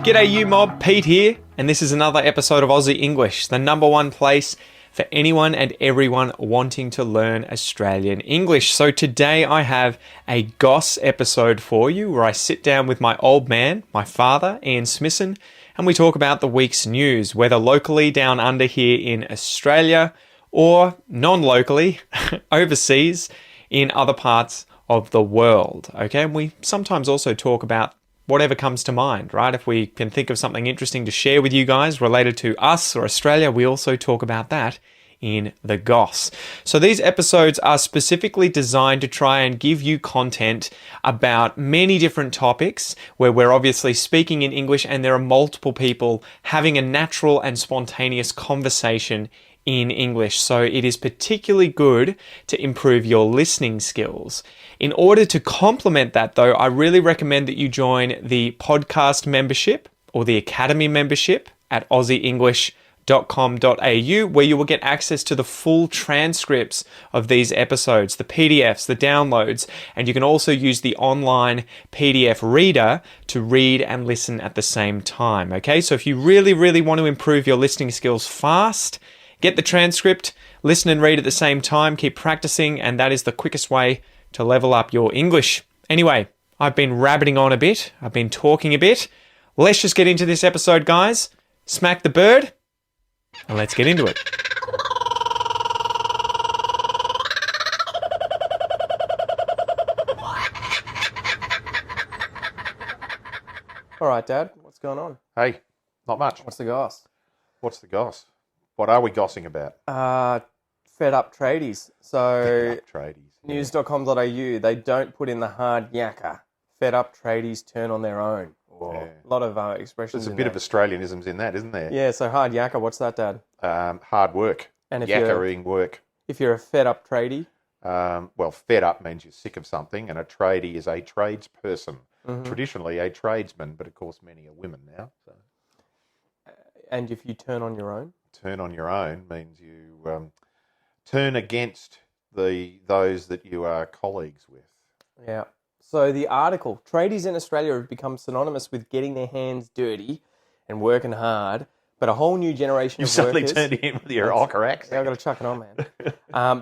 G'day you mob, Pete here, and this is another episode of Aussie English, the number one place for anyone and everyone wanting to learn Australian English. So today I have a Goss episode for you where I sit down with my old man, my father, Ian Smisson, and we talk about the week's news, whether locally down under here in Australia or non-locally overseas in other parts of the world. Okay, and we sometimes also talk about whatever comes to mind, right? If we can think of something interesting to share with you guys related to us or Australia, we also talk about that in the Goss. So these episodes are specifically designed to try and give you content about many different topics where we're obviously speaking in English and there are multiple people having a natural and spontaneous conversation in English. So it is particularly good to improve your listening skills. In order to complement that though, I really recommend that you join the podcast membership or the academy membership at aussieenglish.com.au, where you will get access to the full transcripts of these episodes, the PDFs, the downloads, and you can also use the online PDF reader to read and listen at the same time. Okay, so if you really want to improve your listening skills fast, get the transcript, listen and read at the same time, keep practicing, and that is the quickest way to level up your English. Anyway, I've been rabbiting on a bit. I've been talking a bit. Let's just get into this episode, guys. Smack the bird, and let's get into it. All right, Dad, what's going on? Hey, not much. What's the goss? What's the goss? What are we gossing about? Fed up tradies. So Tradies. news.com.au, they don't put in the hard yakka. Fed up tradies turn on their own. A lot of expressions. There's a bit of Australianisms in that, isn't there? Yeah, so hard yakka, what's that, Dad? Hard work. And if Yakka-ing work. If you're a fed up tradie? Well, fed up means you're sick of something, and a tradie is a tradesperson. Mm-hmm. Traditionally a tradesman, but of course many are women now. So. And if you turn on your own? Turn on your own means you turn against those that you are colleagues with. Yeah. So the article, tradies in Australia have become synonymous with getting their hands dirty and working hard, but a whole new generation of workers... You suddenly turned in with your Ocker accent. Yeah, I've got to chuck it on, man.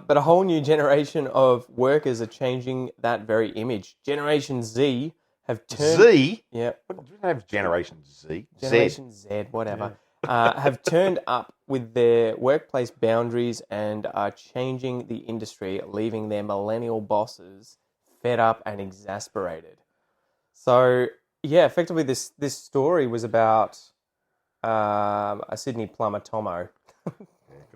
But a whole new generation of workers are changing that very image. Generation Z have turned... Z? Yeah. What do you have Generation Z? Generation Z, whatever. Yeah. Have turned up with their workplace boundaries and are changing the industry, leaving their millennial bosses fed up and exasperated. So, yeah, effectively this story was about a Sydney plumber, Tomo. Good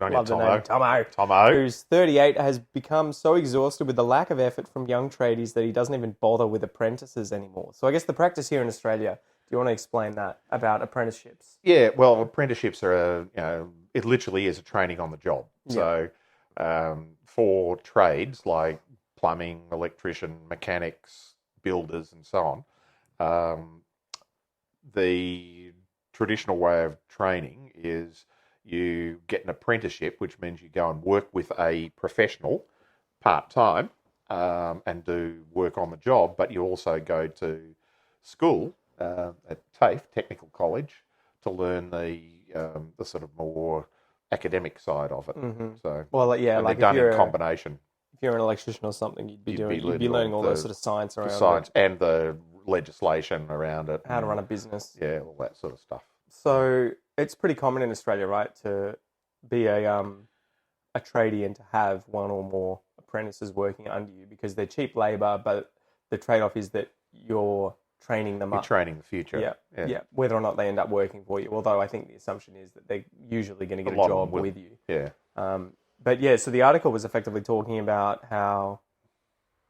on you, Tomo. Tomo. Who's 38, has become so exhausted with the lack of effort from young tradies that he doesn't even bother with apprentices anymore. So I guess the practice here in Australia... Do you want to explain that about apprenticeships? Yeah, well, apprenticeships are, it literally is a training on the job. Yeah. So for trades like plumbing, electrician, mechanics, builders and so on, the traditional way of training is you get an apprenticeship, which means you go and work with a professional part-time and do work on the job, but you also go to school at TAFE, Technical College, to learn the sort of more academic side of it. Mm-hmm. So, well, yeah, like they're done in combination. If you're an electrician or something, you'd be learning all the sort of science around science it. And the legislation around it. How to run a business. Yeah, all that sort of stuff. So it's pretty common in Australia, right, to be a tradie and to have one or more apprentices working under you because they're cheap labour, but the trade-off is that you're training them up. You're training the future. Yeah. Whether or not they end up working for you. Although I think the assumption is that they're usually going to get a job with you. Yeah. But yeah, so the article was effectively talking about how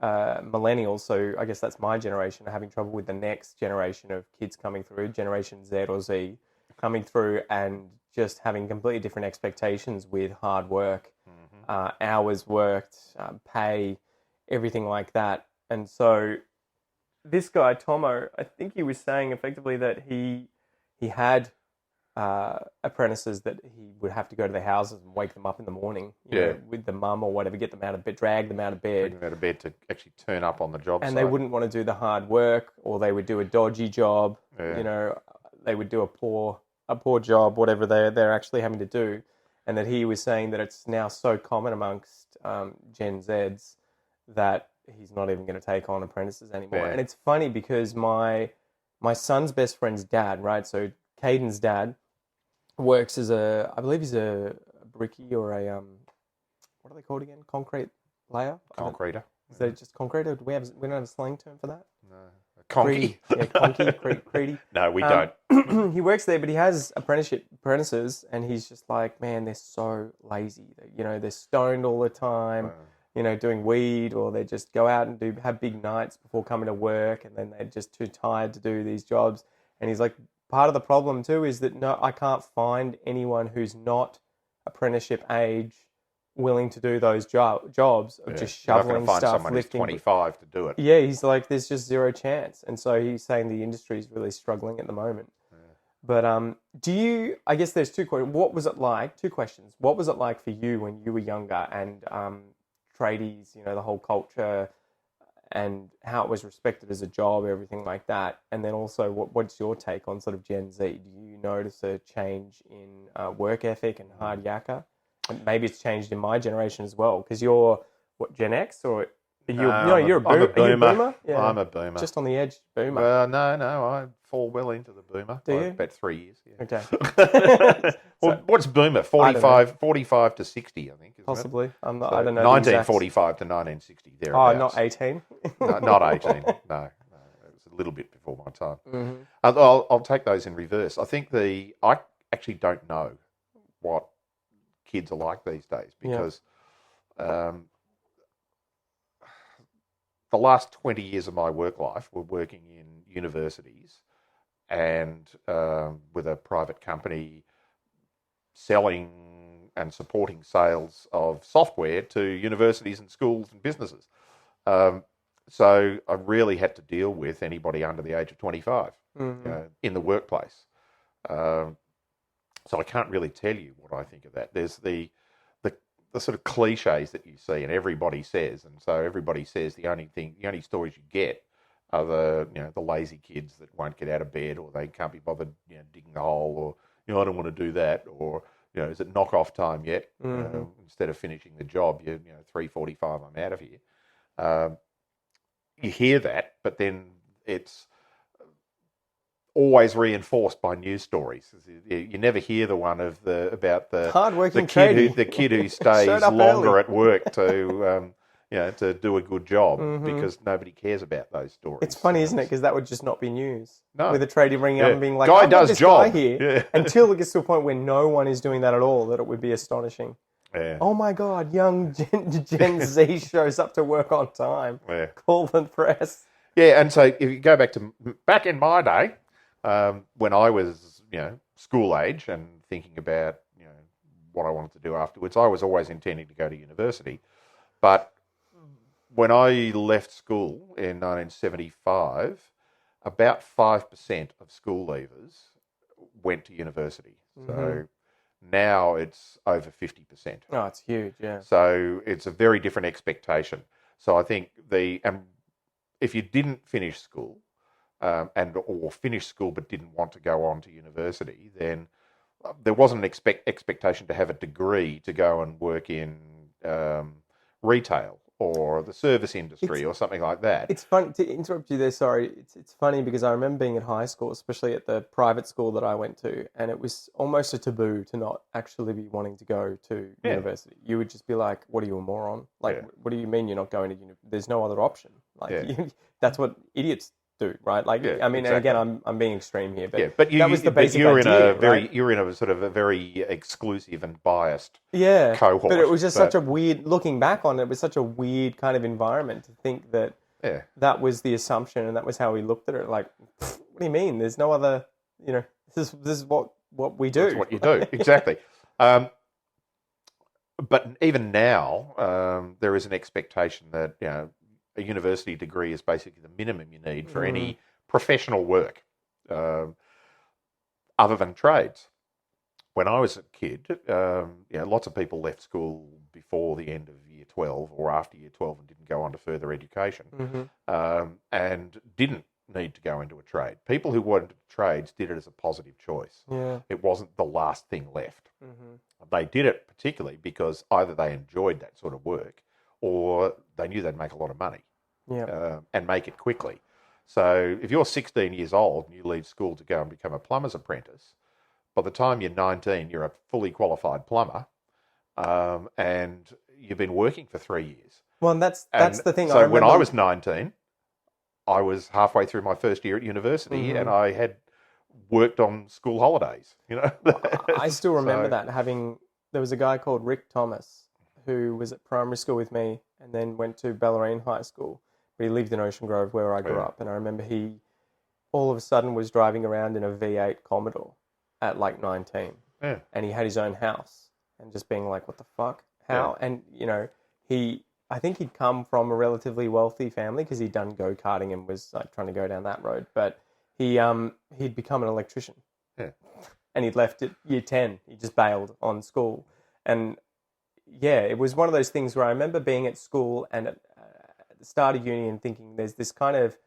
millennials, so I guess that's my generation, are having trouble with the next generation of kids coming through, Generation Z or Z, coming through and just having completely different expectations with hard work, hours worked, pay, everything like that. And so this guy, Tomo, I think he was saying effectively that he had apprentices that he would have to go to their houses and wake them up in the morning, you know, with the mum or whatever, get them out of bed, drag them out of bed. Bring them out of bed to actually turn up on the job and site. They wouldn't want to do the hard work, or they would do a dodgy job. You know, they would do a poor job, whatever they're actually having to do, and that he was saying that it's now so common amongst Gen Zs that he's not even going to take on apprentices anymore. Yeah. And it's funny because my son's best friend's dad, right? So Caden's dad works as I believe he's a brickie or a what are they called again? Concrete layer? Concreter. Is that just concrete? Or we don't have a slang term for that? No. Conky. Yeah, conky, creedy. No, we don't. He works there, but he has apprentices, and he's just like, man, they're so lazy. They're stoned all the time, doing weed, or they just go out and have big nights before coming to work, and then they're just too tired to do these jobs. And he's like, part of the problem too is that no, I can't find anyone who's not apprenticeship age willing to do those jobs of just shoveling find stuff, someone lifting. who's 25 to do it. Yeah, he's like, there's just zero chance. And so he's saying the industry is really struggling at the moment. Yeah. But I guess there's two questions. What was it like? Two questions. What was it like for you when you were younger and tradies, the whole culture and how it was respected as a job, everything like that? And then also, what's your take on sort of Gen Z? Do you notice a change in work ethic and hard yakka? And maybe it's changed in my generation as well, because you're, what, Gen X? Or you're a boomer. Are you a boomer? Yeah. I'm a boomer. Just on the edge, boomer. Well, no, I fall well into the boomer. Do you? About 3 years. Yeah. Okay. Well, what's boomer? 45 to 60, I think, isn't Possibly. it? I don't know. 1945 to 1960, thereabouts. Oh, not 18? No, not 18, no. It was a little bit before my time. Mm-hmm. I'll take those in reverse. I think I actually don't know what kids are like these days, because the last 20 years of my work life were working in universities and with a private company selling and supporting sales of software to universities and schools and businesses. So I really had to deal with anybody under the age of 25 in the workplace. So I can't really tell you what I think of that. There's the sort of cliches that you see and everybody says, and so everybody says the only stories you get are the lazy kids that won't get out of bed, or they can't be bothered digging a hole, or I don't want to do that, or is it knock off time yet? Instead of finishing the job, 3:45, I'm out of here. You hear that, but then it's always reinforced by news stories. You never hear the one about the hardworking the kid who stays longer early at work to do a good job, because nobody cares about those stories. It's funny, isn't it? Because that would just not be news. No. With a tradie ringing up and being like, guy I've got does this job. guy here, until it gets to a point where no one is doing that at all, that it would be astonishing. Yeah. Oh my God, young Gen Z shows up to work on time. Yeah. Call the press. Yeah, and so if you go back in my day, when I was, school age and thinking about, what I wanted to do afterwards, I was always intending to go to university. But when I left school in 1975, about 5% of school leavers went to university. So now it's over 50%. Oh, it's huge, yeah. So it's a very different expectation. So I think if you didn't finish school, or finished school but didn't want to go on to university, then there wasn't an expectation to have a degree to go and work in retail or the service industry or something like that. It's fun to interrupt you there. Sorry, it's funny because I remember being in high school, especially at the private school that I went to, and it was almost a taboo to not actually be wanting to go to university. You would just be like, "What are you, a moron? Like, what do you mean you're not going to university? There's no other option. Like, that's what idiots do, right? Like, I mean, exactly. And again, I'm being extreme here, but that was the basic idea, right? You're in a sort of a very exclusive and biased cohort. But it was just such a weird, looking back on it, it was such a weird kind of environment to think that that was the assumption and that was how we looked at it. Like, what do you mean? There's no other, this is what we do. That's what you do, exactly. But even now, there is an expectation that, a university degree is basically the minimum you need for any professional work, other than trades. When I was a kid, lots of people left school before the end of year 12 or after year 12 and didn't go on to further education, and didn't need to go into a trade. People who went into trades did it as a positive choice. Yeah. It wasn't the last thing left. Mm-hmm. They did it particularly because either they enjoyed that sort of work or they knew they'd make a lot of money and make it quickly. So if you're 16 years old and you leave school to go and become a plumber's apprentice, by the time you're 19, you're a fully qualified plumber, and you've been working for 3 years. Well, and that's the thing. So when I was 19, I was halfway through my first year at university, and I had worked on school holidays. I still remember that there was a guy called Rick Thomas who was at primary school with me, and then went to Bellarine High School. But he lived in Ocean Grove where I grew up, and I remember he all of a sudden was driving around in a V8 Commodore at like 19, and he had his own house, and just being like, "What the fuck? How?" And I think he'd come from a relatively wealthy family because he'd done go-karting and was like trying to go down that road. But he'd become an electrician. Yeah. And he'd left at year 10. He just bailed on school. And yeah, it was one of those things where I remember being at school and at the start of uni and thinking there's this kind of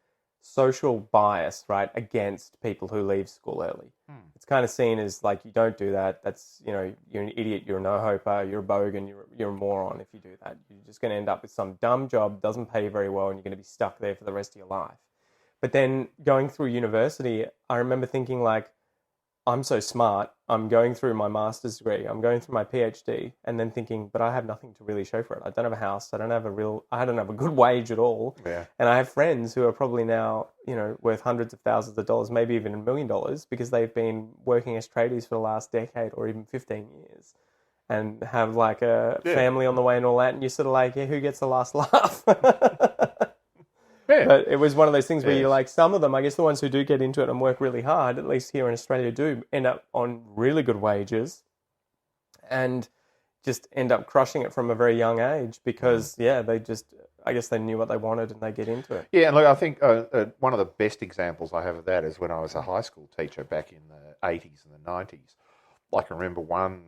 social bias, right, against people who leave school early. It's kind of seen as like, you don't do that. That's, you're an idiot. You're a no-hoper. You're a bogan. You're a moron if you do that. You're just going to end up with some dumb job, doesn't pay very well, and you're going to be stuck there for the rest of your life. But then going through university, I remember thinking like, I'm so smart. I'm going through my master's degree. I'm going through my PhD, and then thinking, but I have nothing to really show for it. I don't have a house. I don't have a good wage at all. Yeah. And I have friends who are probably now, worth hundreds of thousands of dollars, maybe even $1 million, because they've been working as tradies for the last decade or even 15 years, and have like a family on the way and all that. And you're sort of like, who gets the last laugh? Yeah. But it was one of those things where you're like, some of them, I guess the ones who do get into it and work really hard, at least here in Australia, do end up on really good wages and just end up crushing it from a very young age because, I guess they knew what they wanted and they get into it. Yeah, and look, I think one of the best examples I have of that is when I was a high school teacher back in the 80s and the 90s. Like I remember one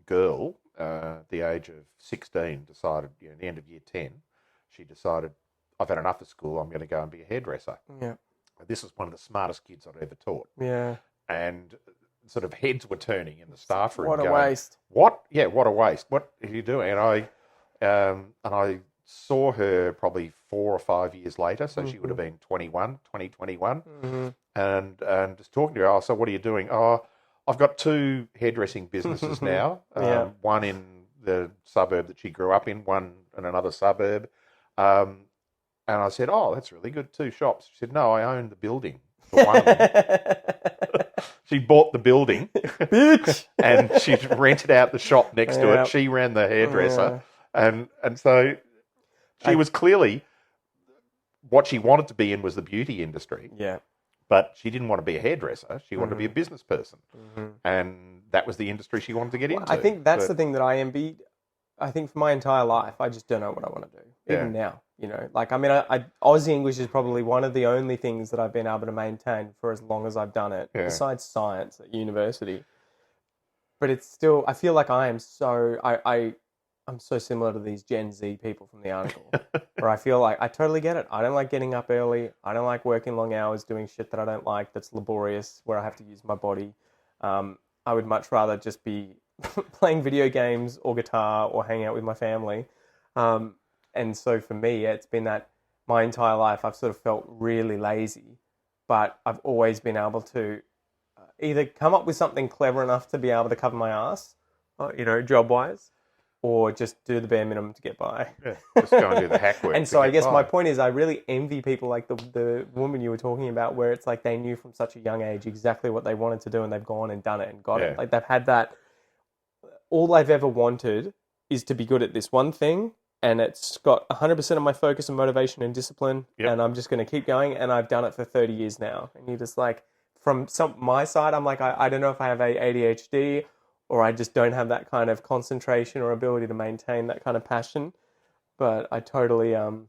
girl, at the age of 16, decided, at the end of year 10, she decided, I've had enough of school, I'm going to go and be a hairdresser. Yeah. This was one of the smartest kids I'd ever taught. Yeah. And sort of heads were turning in the staff room. What a waste. What? Yeah, what a waste. What are you doing? And I saw her probably 4 or 5 years later, so she would have been 21, and just talking to her, so what are you doing? Oh, I've got 2 hairdressing businesses now, one in the suburb that she grew up in, one in another suburb. And I said, oh, that's really good, 2 shops. She said, no, I own the building for one of them. She bought the building, bitch, and she rented out the shop next to it. She ran the hairdresser. And so she was clearly, what she wanted to be in was the beauty industry. Yeah. But she didn't want to be a hairdresser. She wanted to be a business person. And that was the industry she wanted to get into. I think that's the thing that I envied. I think for my entire life, I just don't know what I want to do, even now. Aussie English is probably one of the only things that I've been able to maintain for as long as I've done it, besides science at university. But it's still, I feel like I am so, I'm so similar to these Gen Z people from the article, where I feel like I totally get it. I don't like getting up early. I don't like working long hours, doing shit that I don't like, that's laborious, where I have to use my body. I would much rather just be playing video games or guitar or hang out with my family. And so for me, it's been that my entire life I've sort of felt really lazy, but I've always been able to either come up with something clever enough to be able to cover my ass, job-wise, or just do the bare minimum to get by. Yeah, just go and do the hack work. And so I guess my point is I really envy people like the woman you were talking about, where it's like they knew from such a young age exactly what they wanted to do and they've gone and done it and got it. Like they've had that, all they've ever wanted is to be good at this one thing, and it's got 100% of my focus and motivation and discipline, and I'm just going to keep going, and I've done it for 30 years now. And you're just like, from my side, I'm like, I don't know if I have ADHD or I just don't have that kind of concentration or ability to maintain that kind of passion. But I totally envy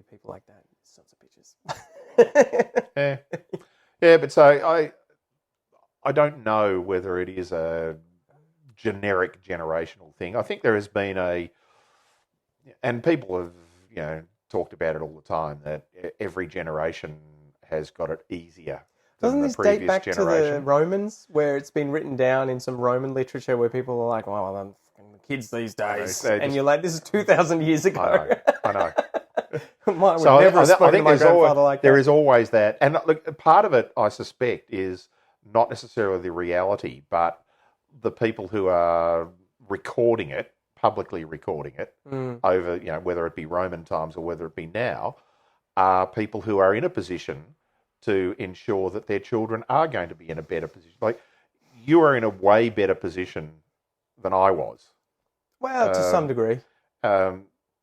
people like that. Sons of bitches. Yeah, but so I don't know whether it is a generic generational thing. I think there has been and people have, talked about it all the time, that every generation has got it easier than Doesn't the this date previous back to the generation. Romans, where it's been written down in some Roman literature where people are like, well, the kids these days. And you're like, this is 2,000 years ago. I know. Mine would So never have spoken I think to my grandfather like that. there is always that. And look, part of it, I suspect, is not necessarily the reality, but the people who are recording it, publicly recording it, over, whether it be Roman times or whether it be now, are people who are in a position to ensure that their children are going to be in a better position. Like, you are in a way better position than I was. Well, to some degree.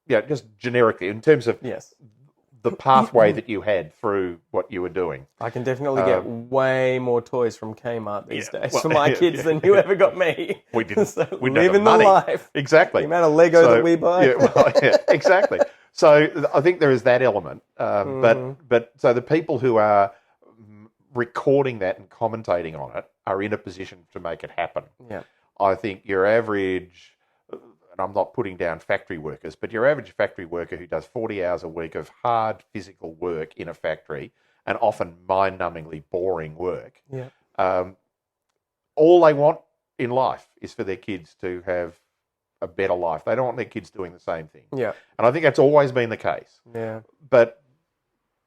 Just generically, in terms of Yes. the pathway that you had through what you were doing. I can definitely get way more toys from Kmart these days well, for my kids than you ever got me. We didn't. So We didn't have living the money. the life. Exactly. The amount of Lego that we buy. Exactly. So I think there is that element. But so the people who are recording that and commentating on it are in a position to make it happen. Yeah. I think your average, and I'm not putting down factory workers, but your average factory worker who does 40 hours a week of hard physical work in a factory, and often mind-numbingly boring work, all they want in life is for their kids to have a better life. They don't want their kids doing the same thing. Yeah. And I think that's always been the case. Yeah. But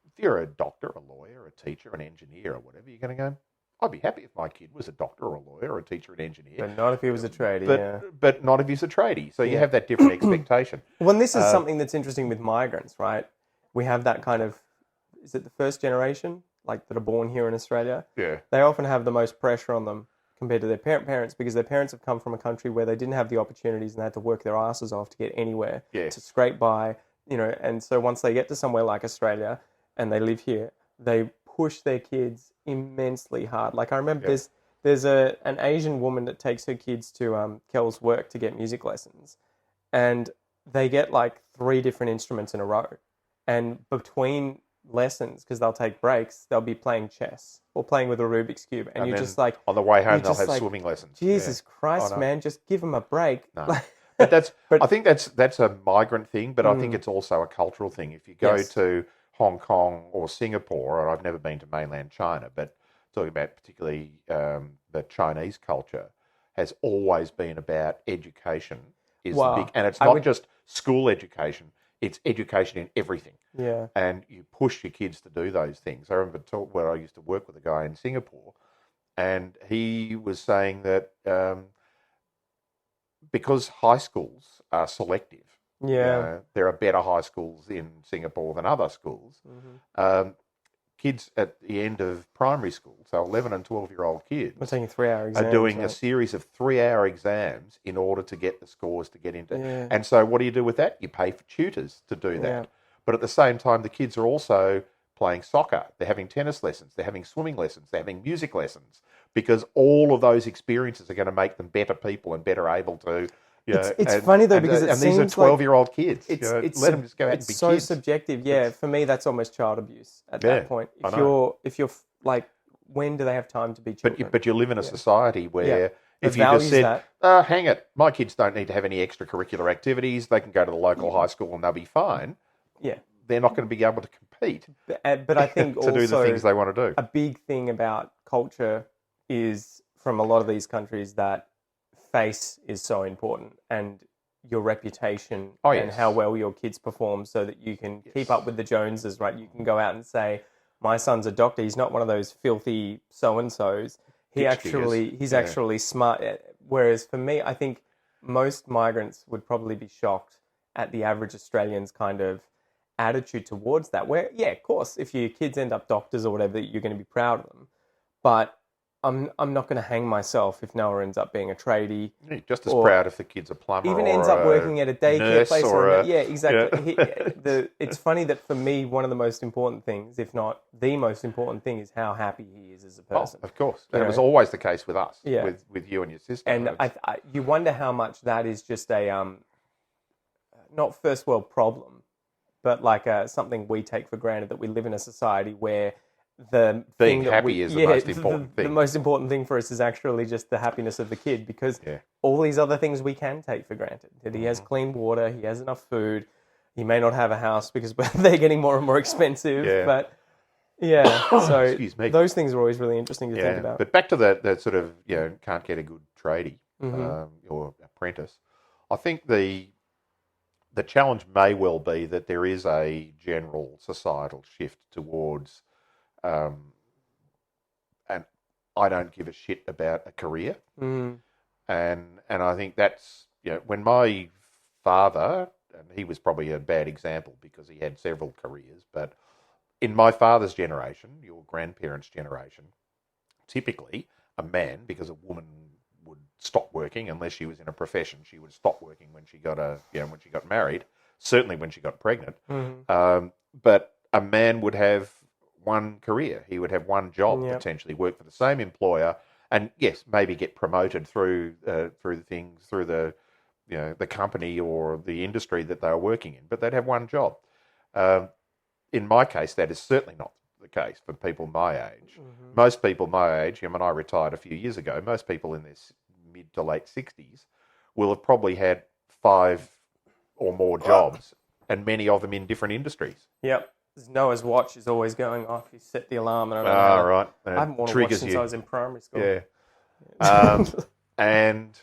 if you're a doctor, a lawyer, a teacher, an engineer, or whatever, you're going to go, I'd be happy if my kid was a doctor or a lawyer or a teacher, an engineer. But not if he was a tradie, But not if he's a tradie. So you have that different expectation. Well, and this is something that's interesting with migrants, right? We have that kind of, is it the first generation, like that are born here in Australia? Yeah. They often have the most pressure on them compared to their parents because their parents have come from a country where they didn't have the opportunities and they had to work their asses off to get anywhere, to scrape by, and so once they get to somewhere like Australia and they live here, they push their kids immensely hard. Like I remember there's an Asian woman that takes her kids to Kel's work to get music lessons, and they get like 3 different instruments in a row, and between lessons, because they'll take breaks, they'll be playing chess or playing with a Rubik's Cube, and you're just like, on the way home they'll have swimming lessons. Jesus Christ, man, just give them a break. No. But I think that's a migrant thing, but I think it's also a cultural thing. If you go to Hong Kong or Singapore, and I've never been to mainland China, but talking about particularly the Chinese culture, has always been about education. The big, and it's not just school education; it's education in everything. Yeah, and you push your kids to do those things. I remember where I used to work with a guy in Singapore, and he was saying that because high schools are selective. There are better high schools in Singapore than other schools. Kids at the end of primary school, so 11 and 12-year-old kids, we're taking 3-hour exams, are doing a series of 3-hour exams in order to get the scores to get into. Yeah. And so what do you do with that? You pay for tutors to do that. Yeah. But at the same time, the kids are also playing soccer. They're having tennis lessons. They're having swimming lessons. They're having music lessons, because all of those experiences are going to make them better people and better able to. It's funny though, because it these are seems like 12-year-old kids. Let them just go out and be so kids. subjective. Yeah, for me, that's almost child abuse at that point. If you're like, when do they have time to be children? But you live in a society where if you values just said, hang it, my kids don't need to have any extracurricular activities. They can go to the local high school and they'll be fine. Yeah. They're not going to be able to compete. But I think to do the things they want to do. A big thing about culture is, from a lot of these countries, that face is so important, and your reputation and how well your kids perform, so that you can keep up with the Joneses, right? You can go out and say, my son's a doctor. He's not one of those filthy so-and-sos. He's actually smart. Whereas for me, I think most migrants would probably be shocked at the average Australian's kind of attitude towards that. Where, of course, if your kids end up doctors or whatever, you're going to be proud of them. But I'm not going to hang myself if Noah ends up being a tradie. You're just as proud if the kid's a plumber, even ends up working at a daycare place. Exactly. Yeah. It's funny that for me, one of the most important things, if not the most important thing, is how happy he is as a person. Of course. And it was always the case with us, with you and your sister. And you wonder how much that is just a, not first world problem, but like something we take for granted, that we live in a society where being happy is the most important thing. The most important thing for us is actually just the happiness of the kid, because all these other things we can take for granted. That he has clean water, he has enough food, he may not have a house because they're getting more and more expensive, but Yeah. So Excuse me. those things are always really interesting to think about. But back to that sort of, can't get a good tradie Mm-hmm. or apprentice. I think the challenge may well be that there is a general societal shift towards, and I don't give a shit about a career. Mm. And I think that's, when my father, and he was probably a bad example because he had several careers, but in my father's generation, your grandparents' generation, typically a man, because a woman would stop working unless she was in a profession, she would stop working when she got when she got married, certainly when she got pregnant. Mm-hmm. But a man would have one career. He would have one job, Yep. potentially work for the same employer, and yes, maybe get promoted through the the company or the industry that they were working in. But they'd have one job. In my case, that is certainly not the case for people my age. Mm-hmm. Most people my age, when I retired a few years ago, most people in their mid to late 60s will have probably had 5 or more jobs, and many of them in different industries. Yep. Noah's watch is always going off. You set the alarm, and I don't know. How Right. I haven't worn a watch Triggers since you. I was in primary school. Yeah. And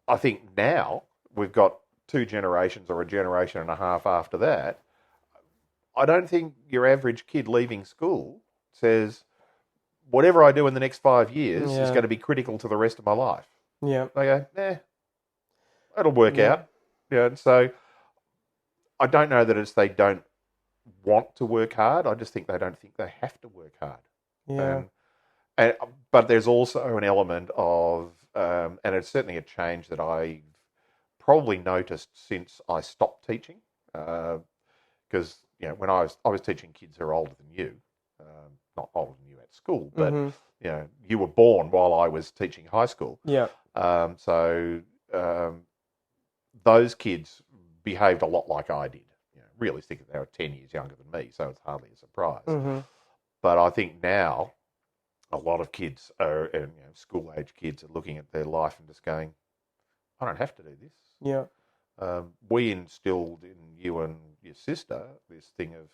I think now we've got 2 generations or a generation and a half after that. I don't think your average kid leaving school says, whatever I do in the next 5 years is going to be critical to the rest of my life. Yeah. They go, it'll work out. Yeah. So I don't know that it's they don't want to work hard. I just think they don't think they have to work hard. Yeah. But there's also an element of, and it's certainly a change that I've probably noticed since I stopped teaching, because when I was teaching kids who are older than you, not older than you at school, but you were born while I was teaching high school. Yeah. So those kids behaved a lot like I did. Realistically, they were 10 years younger than me, so it's hardly a surprise. Mm-hmm. But I think now a lot of kids and school-age kids are looking at their life and just going, I don't have to do this. Yeah. We instilled in you and your sister this thing of,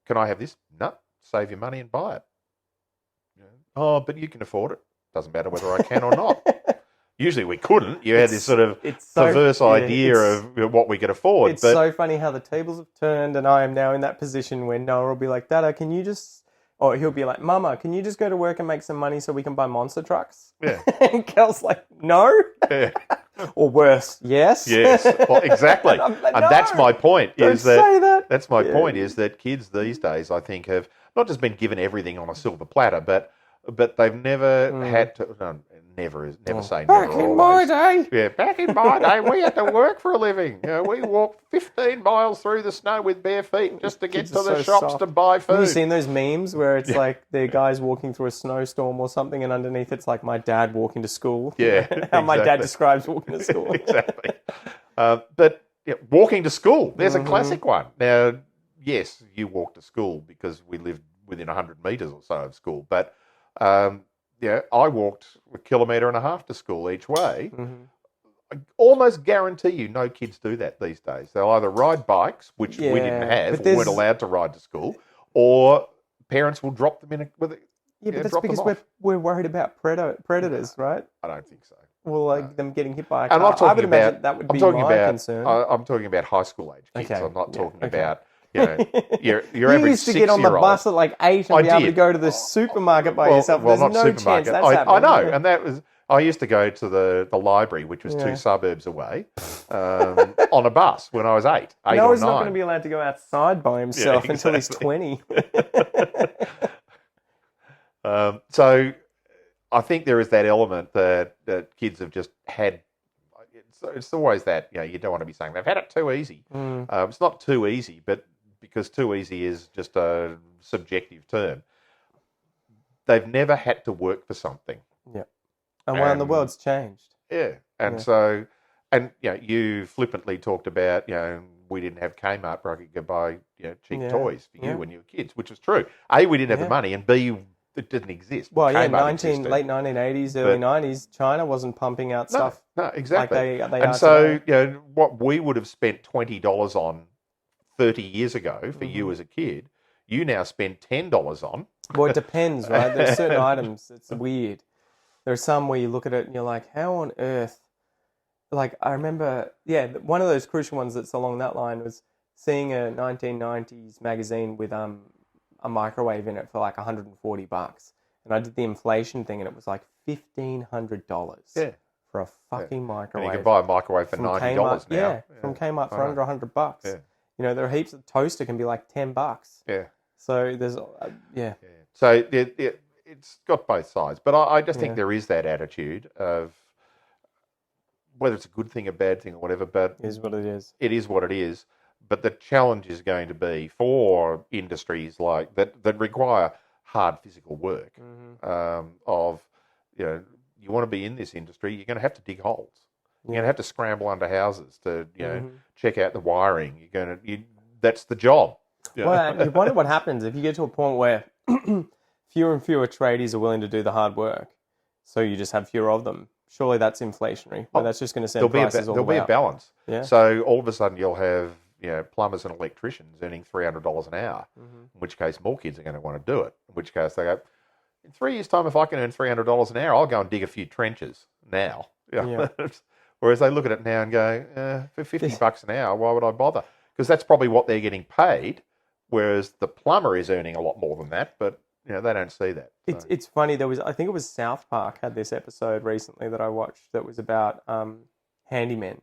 can I have this? No, save your money and buy it. Oh, but you can afford it. Doesn't matter whether I can or not. Usually we couldn't. You had this sort of perverse idea of what we could afford. It's so funny how the tables have turned, and I am now in that position where Noah will be like, Dada, can you just... Or he'll be like, Mama, can you just go to work and make some money so we can buy monster trucks? Yeah. And Kel's like, no. Yeah. Or worse, yes. Yes. Well, exactly. And And that's my point. Don't say that. That's my point is that kids these days, I think, have not just been given everything on a silver platter, but they've never had to. No, never say never. Back in my day. Yeah, back in my day, we had to work for a living. We walked 15 miles through the snow with bare feet just to get to the shops to buy food. Have you seen those memes where it's like the guys walking through a snowstorm or something, and underneath it's like my dad walking to school? Yeah, how my dad describes walking to school. Exactly. But walking to school, there's a classic one. Now, yes, you walk to school because we lived within 100 metres or so of school, but I walked 1.5 kilometres to school each way. Mm-hmm. I almost guarantee you no kids do that these days. They'll either ride bikes, which we didn't have, or weren't allowed to ride to school, or parents will drop them in with it. Yeah, but that's because we're worried about predators, right? I don't think so. Well, them getting hit by a car. I'm not talking about that would be my concern. I'm talking about high school age kids. Okay. I'm not talking Okay. about your You average used to get on the 6-year-old. bus at like 8 and be able to go to the supermarket by yourself. There's not no supermarket. chance that's I happening. know, and that was. I used to go to the library, which was 2 suburbs away, on a bus when I was 8 or 9. Noah's not going to be allowed to go outside by himself until he's 20. So I think there is that element that kids have just had. It's always that, you don't want to be saying they've had it too easy. It's not too easy, but because too easy is just a subjective term. They've never had to work for something. Yeah. And the world's changed. Yeah. And so, you flippantly talked about, we didn't have Kmart where I could go buy, cheap toys for you when you were kids, which is true. A, we didn't have the money, and B, it didn't exist. Well, Kmart late 1980s, early 90s, China wasn't pumping out stuff. No, exactly. Like they and are so, today. what we would have spent $20 on 30 years ago for you as a kid, you now spend $10 on. Well, it depends, right? There's certain items. It's weird. There are some where you look at it and you're like, how on earth? Like, I remember, one of those crucial ones that's along that line was seeing a 1990s magazine with a microwave in it for like $140. And I did the inflation thing and it was like $1,500 for a fucking microwave. And you can buy a microwave for $90 Kmart, now. Yeah, from Kmart for under $100. Yeah. You know, there are heaps of toaster can be like $10. Yeah. So there's, So it's got both sides. But I just think there is that attitude of whether it's a good thing, a bad thing, or whatever, but It is what it is. It is what it is. But the challenge is going to be for industries like that require hard physical work. You want to be in this industry, you're going to have to dig holes. You're going to have to scramble under houses to check out the wiring. That's the job. Well, and you wonder what happens if you get to a point where fewer and fewer tradies are willing to do the hard work. So you just have fewer of them. Surely that's inflationary. Well, that's just going to send prices all the way up. There'll be a balance. Yeah. So all of a sudden you'll have plumbers and electricians earning $300 an hour, in which case more kids are going to want to do it. In which case they go, in 3 years' time, if I can earn $300 an hour, I'll go and dig a few trenches now. Yeah. Whereas they look at it now and go, for $50 an hour, why would I bother? Because that's probably what they're getting paid, whereas the plumber is earning a lot more than that, but they don't see that. So. It's funny. I think it was South Park had this episode recently that I watched that was about handymen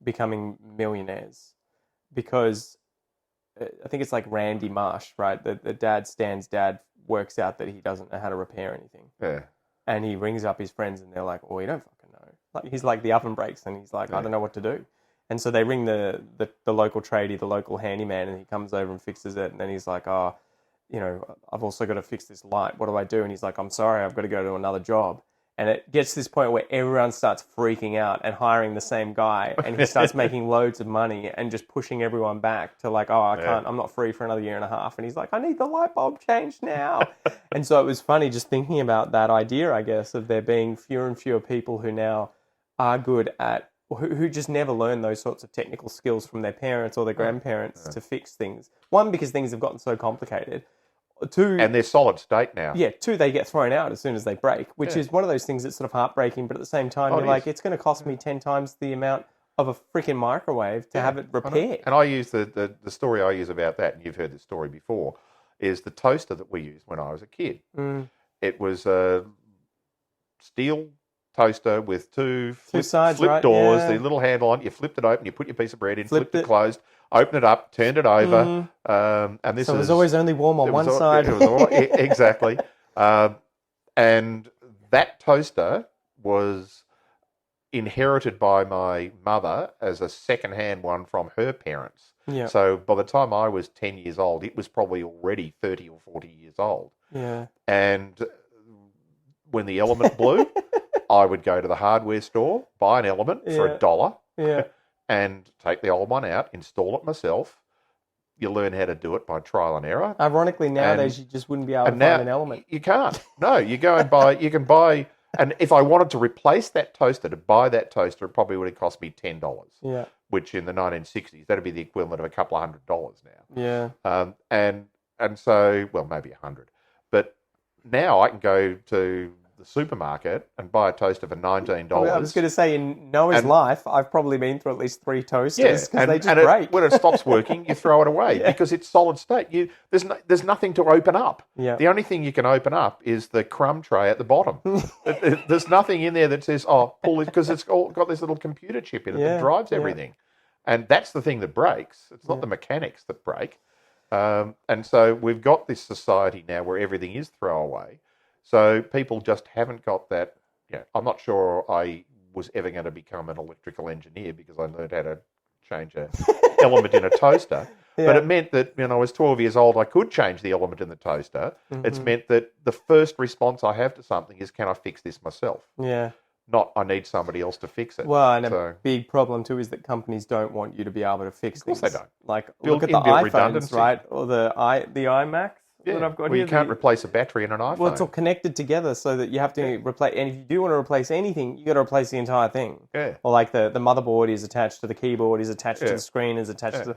becoming millionaires because I think it's like Randy Marsh, right? Stan's dad works out that he doesn't know how to repair anything. Yeah. And he rings up his friends and they're like, oh, you don't fucking know. Like he's like the oven breaks and he's like, I don't know what to do. And so they ring the local tradie, the local handyman, and he comes over and fixes it. And then he's like, I've also got to fix this light. What do I do? And he's like, I'm sorry, I've got to go to another job. And it gets to this point where everyone starts freaking out and hiring the same guy. And he starts making loads of money and just pushing everyone back to like, I can't, I'm not free for another year and a half. And he's like, I need the light bulb changed now. And so it was funny just thinking about that idea, I guess, of there being fewer and fewer people who now are good at, who just never learn those sorts of technical skills from their parents or their grandparents to fix things. One, because things have gotten so complicated. Two, and they're solid state now. Yeah. Two, they get thrown out as soon as they break, which is one of those things that's sort of heartbreaking. But at the same time, you're like, it's going to cost me 10 times the amount of a freaking microwave to have it repaired. And I use the story I use about that, and you've heard this story before, is the toaster that we used when I was a kid. It was a steel toaster with two flip doors, the little handle on it. You flipped it open, you put your piece of bread in, flipped it closed, opened it up, turned it over. And this so it was always only warm on one side. Exactly. And that toaster was inherited by my mother as a second-hand one from her parents. Yeah. So by the time I was 10 years old, it was probably already 30 or 40 years old. Yeah. And when the element blew, I would go to the hardware store, buy an element for $1, and take the old one out, install it myself. You learn how to do it by trial and error. Ironically, nowadays you just wouldn't be able to find an element. You can't. No, you go and buy. You can buy. And if I wanted to replace that toaster, to buy that toaster, it probably would have cost me $10. Yeah. Which in the 1960s, that'd be the equivalent of a couple of $100 now. Yeah. And so, well, maybe $100. But now I can go to the supermarket and buy a toaster for $19. Well, I was going to say, in Noah's life, I've probably been through at least 3 toasters because they just break. When it stops working, you throw it away because it's solid state. There's nothing to open up. Yeah. The only thing you can open up is the crumb tray at the bottom. There's nothing in there that says, pull it, because it's all got this little computer chip in it that drives everything. And that's the thing that breaks. It's not the mechanics that break. And so we've got this society now where everything is throwaway. So people just haven't got that. I'm not sure I was ever going to become an electrical engineer because I learned how to change an element in a toaster. But it meant that when I was 12 years old, I could change the element in the toaster. It's meant that the first response I have to something is, can I fix this myself? Yeah. Not, I need somebody else to fix it. Well, and a big problem too is that companies don't want you to be able to fix things. Of course they don't. Like, look at the iPhones, right? Or the iMacs that I've got here. Well, you can't replace a battery in an iPhone. Well, it's all connected together so that you have to replace. And if you do want to replace anything, you got to replace the entire thing. Yeah. Or like the motherboard is attached to the keyboard, is attached to the screen, is attached to the...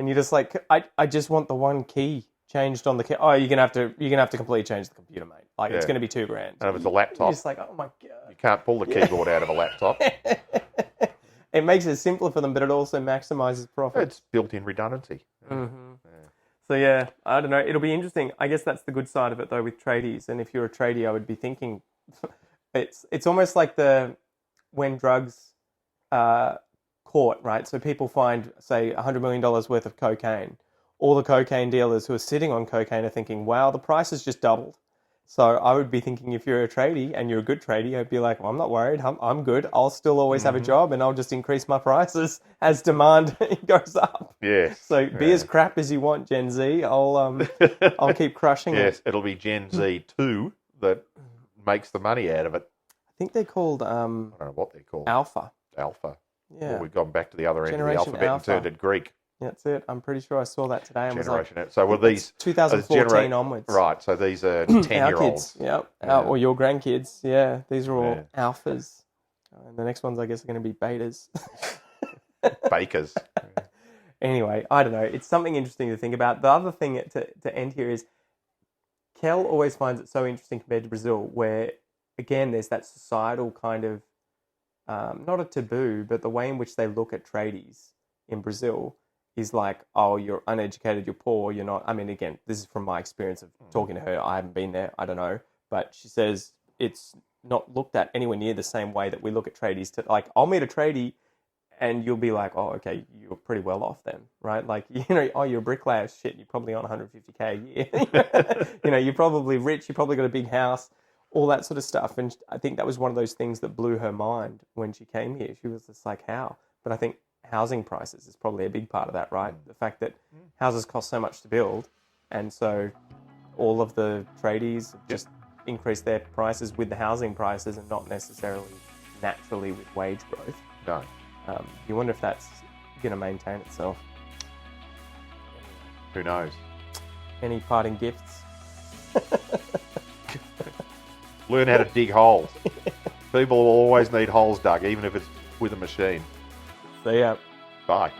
and you're just like, I just want the one key changed on the key. Oh, you're gonna have to completely change the computer, mate. Like it's Yeah. gonna be $2,000. And if it's a You're laptop, just like, oh my god. you can't pull the keyboard out of a laptop. It makes it simpler for them, but it also maximizes profit. It's built-in redundancy. Mm-hmm. So yeah, I don't know. It'll be interesting. I guess that's the good side of it though with tradies. And if you're a tradie, I would be thinking it's almost like when drugs are caught, right? So people find, say, $100 million worth of cocaine. All the cocaine dealers who are sitting on cocaine are thinking, wow, the price has just doubled. So I would be thinking if you're a tradie and you're a good tradie, I'd be like, well, I'm not worried. I'm good. I'll still always have a job and I'll just increase my prices as demand goes up. Yes. So be as crap as you want, Gen Z. I'll keep crushing it. Yes, it'll be Gen Z 2 that makes the money out of it. I think they're called I don't know what they're called. Alpha. Alpha. Yeah. Well, we've gone back to the other end of the Generation alphabet Alpha. and turned it Greek. That's it. I'm pretty sure I saw that today. And Generation. was like, So were these 2014 onwards. Right. So these are Our 10-year-olds. kids, yeah. Yeah. Or your grandkids, yeah. These are all Yeah. alphas. And the next ones, I guess, are going to be betas. Bakers. Anyway, I don't know. It's something interesting to think about. The other thing to end here is Kel always finds it so interesting compared to Brazil, where, again, there's that societal kind of, not a taboo, but the way in which they look at tradies in Brazil is like, oh, you're uneducated, you're poor, you're not. I mean, again, this is from my experience of talking to her. I haven't been there, I don't know. But she says it's not looked at anywhere near the same way that we look at tradies. Like, I'll meet a tradie and you'll be like, oh, okay, you're pretty well off then, right? Like, oh, you're a bricklayer, shit, you're probably on 150K a year. You're probably rich, you probably got a big house, all that sort of stuff. And I think that was one of those things that blew her mind when she came here. She was just like, how? But I think housing prices is probably a big part of that, right? The fact that houses cost so much to build, and so all of the tradies just increase their prices with the housing prices and not necessarily naturally with wage growth. No. You wonder if that's going to maintain itself. Who knows? Any parting gifts? Learn how to dig holes. People will always need holes dug, even if it's with a machine. See ya. Bye.